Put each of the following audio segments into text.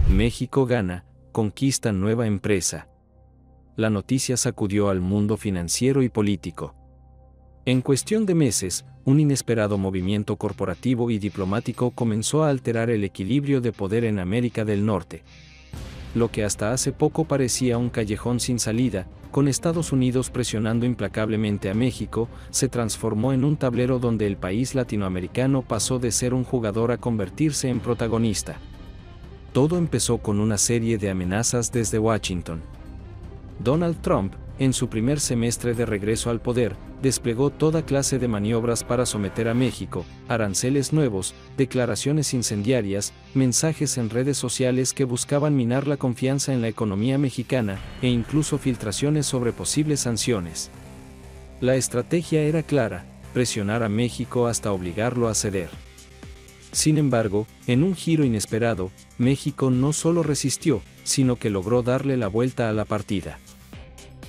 México gana, conquista nueva empresa. La noticia sacudió al mundo financiero y político. En cuestión de meses, un inesperado movimiento corporativo y diplomático comenzó a alterar el equilibrio de poder en América del Norte. Lo que hasta hace poco parecía un callejón sin salida, con Estados Unidos presionando implacablemente a México, se transformó en un tablero donde el país latinoamericano pasó de ser un jugador a convertirse en protagonista. Todo empezó con una serie de amenazas desde Washington. Donald Trump, en su primer semestre de regreso al poder, desplegó toda clase de maniobras para someter a México, aranceles nuevos, declaraciones incendiarias, mensajes en redes sociales que buscaban minar la confianza en la economía mexicana, e incluso filtraciones sobre posibles sanciones. La estrategia era clara: presionar a México hasta obligarlo a ceder. Sin embargo, en un giro inesperado, México no solo resistió, sino que logró darle la vuelta a la partida.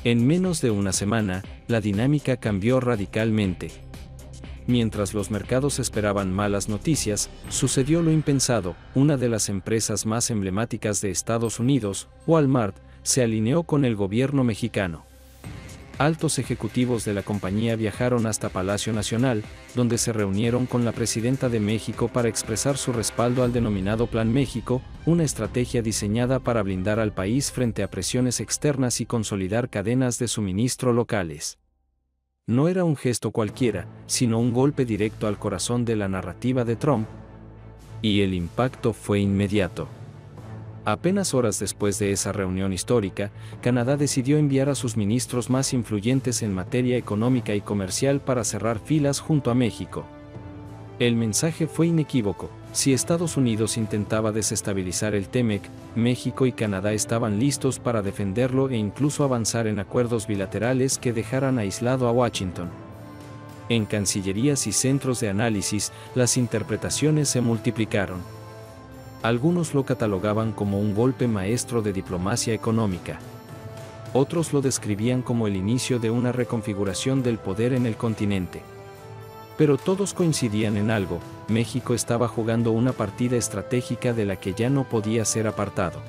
En menos de una semana, la dinámica cambió radicalmente. Mientras los mercados esperaban malas noticias, sucedió lo impensado: una de las empresas más emblemáticas de Estados Unidos, Walmart, se alineó con el gobierno mexicano. Altos ejecutivos de la compañía viajaron hasta Palacio Nacional, donde se reunieron con la presidenta de México para expresar su respaldo al denominado Plan México, una estrategia diseñada para blindar al país frente a presiones externas y consolidar cadenas de suministro locales. No era un gesto cualquiera, sino un golpe directo al corazón de la narrativa de Trump. Y el impacto fue inmediato. Apenas horas después de esa reunión histórica, Canadá decidió enviar a sus ministros más influyentes en materia económica y comercial para cerrar filas junto a México. El mensaje fue inequívoco: si Estados Unidos intentaba desestabilizar el TEMEC, México y Canadá estaban listos para defenderlo e incluso avanzar en acuerdos bilaterales que dejaran aislado a Washington. En cancillerías y centros de análisis, las interpretaciones se multiplicaron. Algunos lo catalogaban como un golpe maestro de diplomacia económica. Otros lo describían como el inicio de una reconfiguración del poder en el continente. Pero todos coincidían en algo: México estaba jugando una partida estratégica de la que ya no podía ser apartado.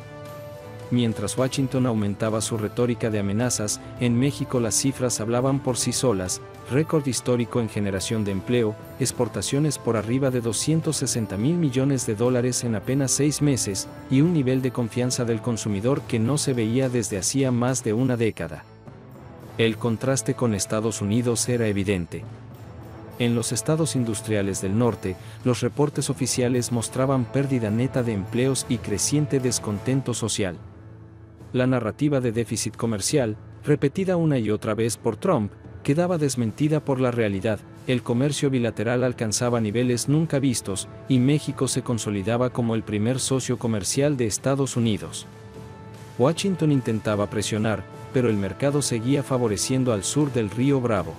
Mientras Washington aumentaba su retórica de amenazas, en México las cifras hablaban por sí solas: récord histórico en generación de empleo, exportaciones por arriba de $260,000 millones en apenas 6 meses, y un nivel de confianza del consumidor que no se veía desde hacía más de una década. El contraste con Estados Unidos era evidente. En los estados industriales del norte, los reportes oficiales mostraban pérdida neta de empleos y creciente descontento social. La narrativa de déficit comercial, repetida una y otra vez por Trump, quedaba desmentida por la realidad: el comercio bilateral alcanzaba niveles nunca vistos, y México se consolidaba como el primer socio comercial de Estados Unidos. Washington intentaba presionar, pero el mercado seguía favoreciendo al sur del río Bravo.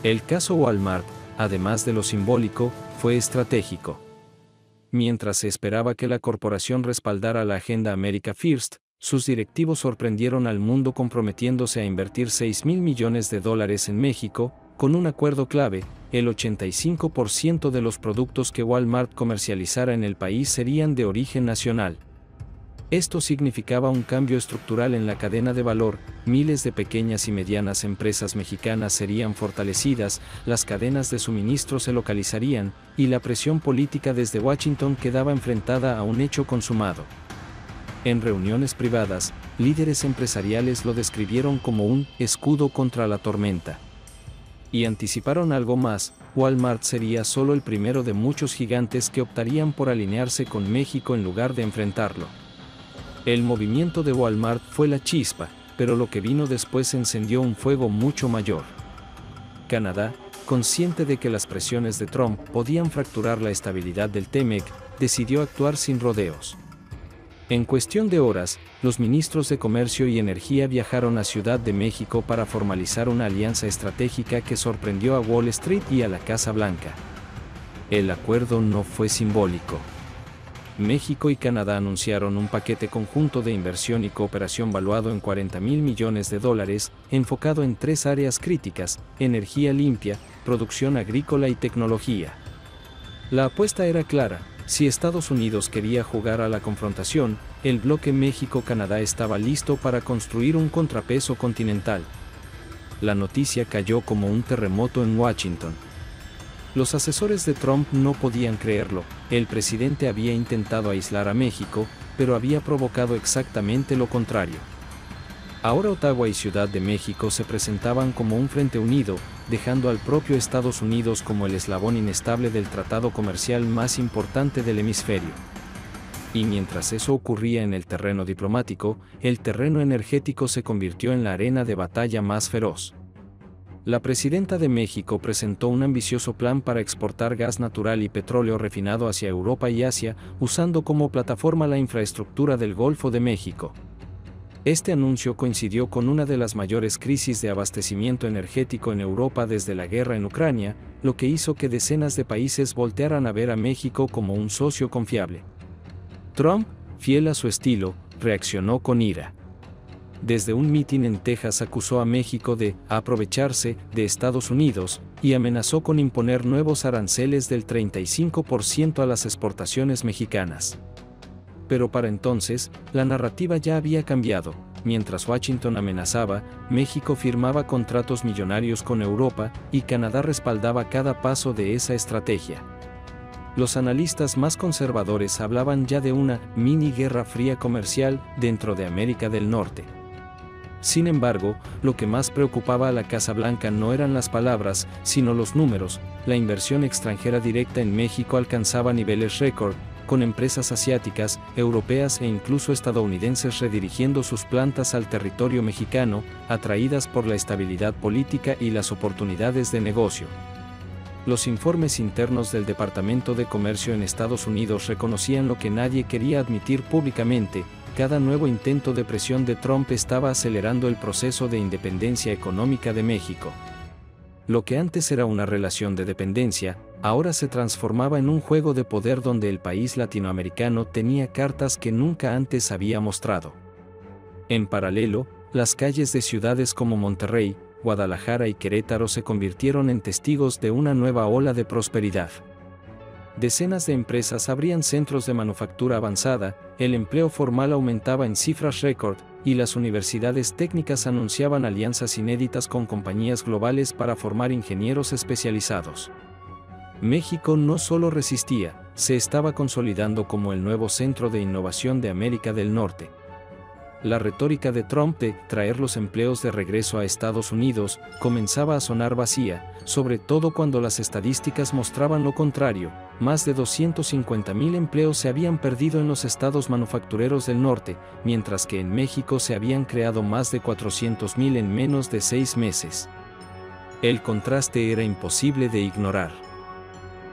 El caso Walmart, además de lo simbólico, fue estratégico. Mientras se esperaba que la corporación respaldara la agenda America First, sus directivos sorprendieron al mundo comprometiéndose a invertir $6,000 millones en México, con un acuerdo clave: el 85% de los productos que Walmart comercializara en el país serían de origen nacional. Esto significaba un cambio estructural en la cadena de valor: miles de pequeñas y medianas empresas mexicanas serían fortalecidas, las cadenas de suministro se localizarían, y la presión política desde Washington quedaba enfrentada a un hecho consumado. En reuniones privadas, líderes empresariales lo describieron como un escudo contra la tormenta. Y anticiparon algo más: Walmart sería solo el primero de muchos gigantes que optarían por alinearse con México en lugar de enfrentarlo. El movimiento de Walmart fue la chispa, pero lo que vino después encendió un fuego mucho mayor. Canadá, consciente de que las presiones de Trump podían fracturar la estabilidad del TEMEC, decidió actuar sin rodeos. En cuestión de horas, los ministros de Comercio y Energía viajaron a Ciudad de México para formalizar una alianza estratégica que sorprendió a Wall Street y a la Casa Blanca. El acuerdo no fue simbólico. México y Canadá anunciaron un paquete conjunto de inversión y cooperación valuado en $40,000 millones, enfocado en 3 áreas críticas: energía limpia, producción agrícola y tecnología. La apuesta era clara: Si Estados Unidos quería jugar a la confrontación, el bloque México-Canadá estaba listo para construir un contrapeso continental. La noticia cayó como un terremoto en Washington. Los asesores de Trump no podían creerlo. El presidente había intentado aislar a México, pero había provocado exactamente lo contrario. Ahora Ottawa y Ciudad de México se presentaban como un frente unido, dejando al propio Estados Unidos como el eslabón inestable del tratado comercial más importante del hemisferio. Y mientras eso ocurría en el terreno diplomático, el terreno energético se convirtió en la arena de batalla más feroz. La presidenta de México presentó un ambicioso plan para exportar gas natural y petróleo refinado hacia Europa y Asia, usando como plataforma la infraestructura del Golfo de México. Este anuncio coincidió con una de las mayores crisis de abastecimiento energético en Europa desde la guerra en Ucrania, lo que hizo que decenas de países voltearan a ver a México como un socio confiable. Trump, fiel a su estilo, reaccionó con ira. Desde un mitin en Texas acusó a México de aprovecharse de Estados Unidos y amenazó con imponer nuevos aranceles del 35% a las exportaciones mexicanas. Pero para entonces, la narrativa ya había cambiado. Mientras Washington amenazaba, México firmaba contratos millonarios con Europa y Canadá respaldaba cada paso de esa estrategia. Los analistas más conservadores hablaban ya de una mini guerra fría comercial dentro de América del Norte. Sin embargo, lo que más preocupaba a la Casa Blanca no eran las palabras, sino los números. La inversión extranjera directa en México alcanzaba niveles récord, con empresas asiáticas, europeas e incluso estadounidenses redirigiendo sus plantas al territorio mexicano, atraídas por la estabilidad política y las oportunidades de negocio. Los informes internos del Departamento de Comercio en Estados Unidos reconocían lo que nadie quería admitir públicamente: cada nuevo intento de presión de Trump estaba acelerando el proceso de independencia económica de México. Lo que antes era una relación de dependencia, ahora se transformaba en un juego de poder donde el país latinoamericano tenía cartas que nunca antes había mostrado. En paralelo, las calles de ciudades como Monterrey, Guadalajara y Querétaro se convirtieron en testigos de una nueva ola de prosperidad. Decenas de empresas abrían centros de manufactura avanzada, el empleo formal aumentaba en cifras récord, y las universidades técnicas anunciaban alianzas inéditas con compañías globales para formar ingenieros especializados. México no solo resistía, se estaba consolidando como el nuevo centro de innovación de América del Norte. La retórica de Trump de traer los empleos de regreso a Estados Unidos comenzaba a sonar vacía, sobre todo cuando las estadísticas mostraban lo contrario. Más de 250,000 empleos se habían perdido en los estados manufactureros del norte, mientras que en México se habían creado más de 400,000 en menos de 6 meses. El contraste era imposible de ignorar.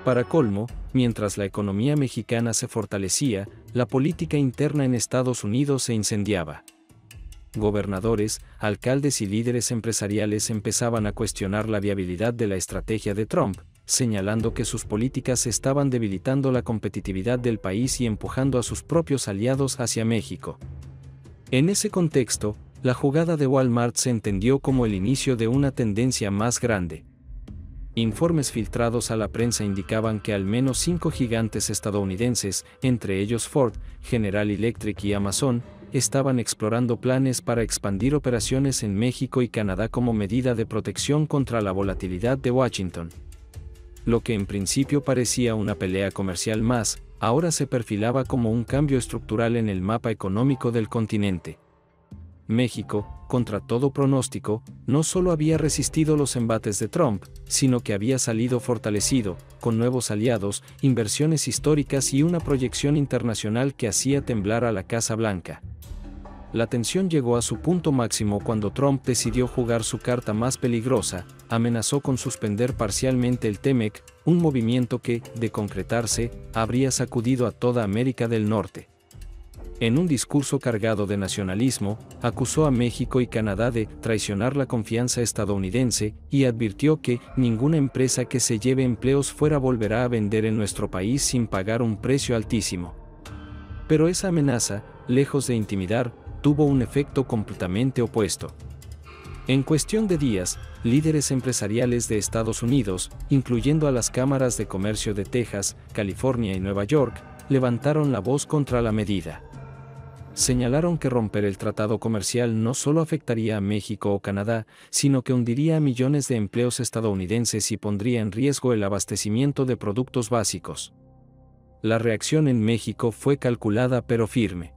Para colmo, mientras la economía mexicana se fortalecía, la política interna en Estados Unidos se incendiaba. Gobernadores, alcaldes y líderes empresariales empezaban a cuestionar la viabilidad de la estrategia de Trump, señalando que sus políticas estaban debilitando la competitividad del país y empujando a sus propios aliados hacia México. En ese contexto, la jugada de Walmart se entendió como el inicio de una tendencia más grande. Informes filtrados a la prensa indicaban que al menos 5 gigantes estadounidenses, entre ellos Ford, General Electric y Amazon, estaban explorando planes para expandir operaciones en México y Canadá como medida de protección contra la volatilidad de Washington. Lo que en principio parecía una pelea comercial más, ahora se perfilaba como un cambio estructural en el mapa económico del continente. México, contra todo pronóstico, no solo había resistido los embates de Trump, sino que había salido fortalecido, con nuevos aliados, inversiones históricas y una proyección internacional que hacía temblar a la Casa Blanca. La tensión llegó a su punto máximo cuando Trump decidió jugar su carta más peligrosa, amenazó con suspender parcialmente el TEMEC, un movimiento que, de concretarse, habría sacudido a toda América del Norte. En un discurso cargado de nacionalismo, acusó a México y Canadá de traicionar la confianza estadounidense y advirtió que ninguna empresa que se lleve empleos fuera volverá a vender en nuestro país sin pagar un precio altísimo. Pero esa amenaza, lejos de intimidar, tuvo un efecto completamente opuesto. En cuestión de días, líderes empresariales de Estados Unidos, incluyendo a las cámaras de comercio de Texas, California y Nueva York, levantaron la voz contra la medida. Señalaron que romper el tratado comercial no solo afectaría a México o Canadá, sino que hundiría a millones de empleos estadounidenses y pondría en riesgo el abastecimiento de productos básicos. La reacción en México fue calculada pero firme.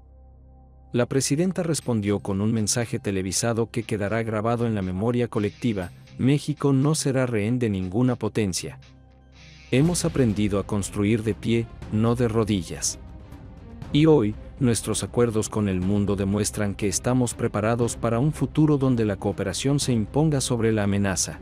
La presidenta respondió con un mensaje televisado que quedará grabado en la memoria colectiva: México no será rehén de ninguna potencia. Hemos aprendido a construir de pie, no de rodillas. Y hoy, nuestros acuerdos con el mundo demuestran que estamos preparados para un futuro donde la cooperación se imponga sobre la amenaza.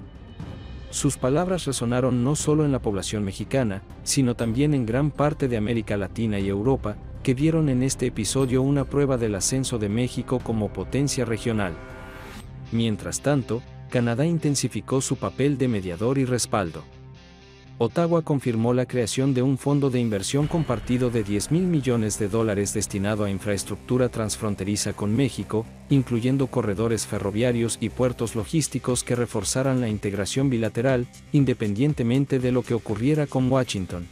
Sus palabras resonaron no solo en la población mexicana, sino también en gran parte de América Latina y Europa, que vieron en este episodio una prueba del ascenso de México como potencia regional. Mientras tanto, Canadá intensificó su papel de mediador y respaldo. Ottawa confirmó la creación de un fondo de inversión compartido de $10,000 millones destinado a infraestructura transfronteriza con México, incluyendo corredores ferroviarios y puertos logísticos que reforzaran la integración bilateral, independientemente de lo que ocurriera con Washington.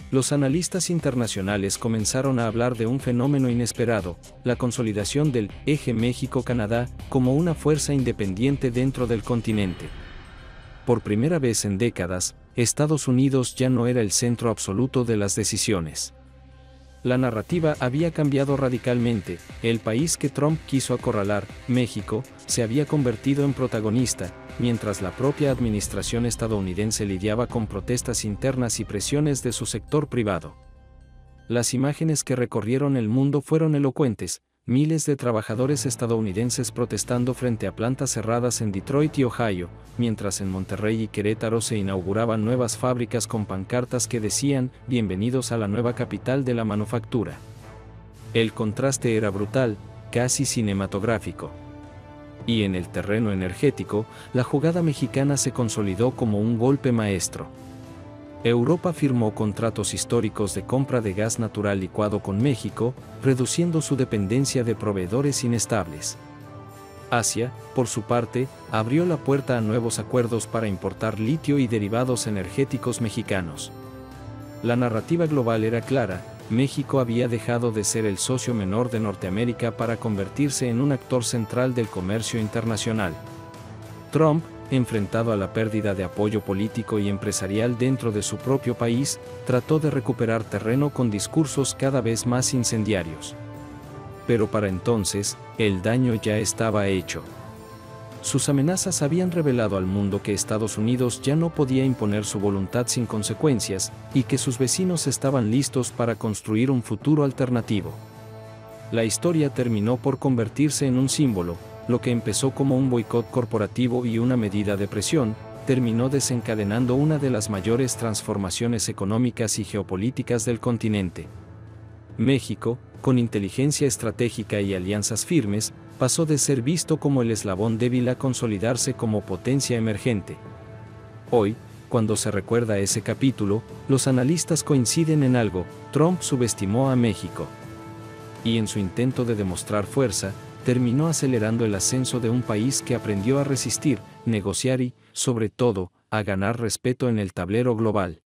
Los analistas internacionales comenzaron a hablar de un fenómeno inesperado: la consolidación del eje México-Canadá como una fuerza independiente dentro del continente. Por primera vez en décadas, Estados Unidos ya no era el centro absoluto de las decisiones. La narrativa había cambiado radicalmente. El país que Trump quiso acorralar, México, se había convertido en protagonista, mientras la propia administración estadounidense lidiaba con protestas internas y presiones de su sector privado. Las imágenes que recorrieron el mundo fueron elocuentes: miles de trabajadores estadounidenses protestando frente a plantas cerradas en Detroit y Ohio, mientras en Monterrey y Querétaro se inauguraban nuevas fábricas con pancartas que decían: "Bienvenidos a la nueva capital de la manufactura". El contraste era brutal, casi cinematográfico. Y en el terreno energético, la jugada mexicana se consolidó como un golpe maestro. Europa firmó contratos históricos de compra de gas natural licuado con México, reduciendo su dependencia de proveedores inestables. Asia, por su parte, abrió la puerta a nuevos acuerdos para importar litio y derivados energéticos mexicanos. La narrativa global era clara: México había dejado de ser el socio menor de Norteamérica para convertirse en un actor central del comercio internacional. Trump, enfrentado a la pérdida de apoyo político y empresarial dentro de su propio país, trató de recuperar terreno con discursos cada vez más incendiarios. Pero para entonces, el daño ya estaba hecho. Sus amenazas habían revelado al mundo que Estados Unidos ya no podía imponer su voluntad sin consecuencias, y que sus vecinos estaban listos para construir un futuro alternativo. La historia terminó por convertirse en un símbolo: lo que empezó como un boicot corporativo y una medida de presión, terminó desencadenando una de las mayores transformaciones económicas y geopolíticas del continente. México, con inteligencia estratégica y alianzas firmes, pasó de ser visto como el eslabón débil a consolidarse como potencia emergente. Hoy, cuando se recuerda ese capítulo, los analistas coinciden en algo: Trump subestimó a México. Y en su intento de demostrar fuerza, terminó acelerando el ascenso de un país que aprendió a resistir, negociar y, sobre todo, a ganar respeto en el tablero global.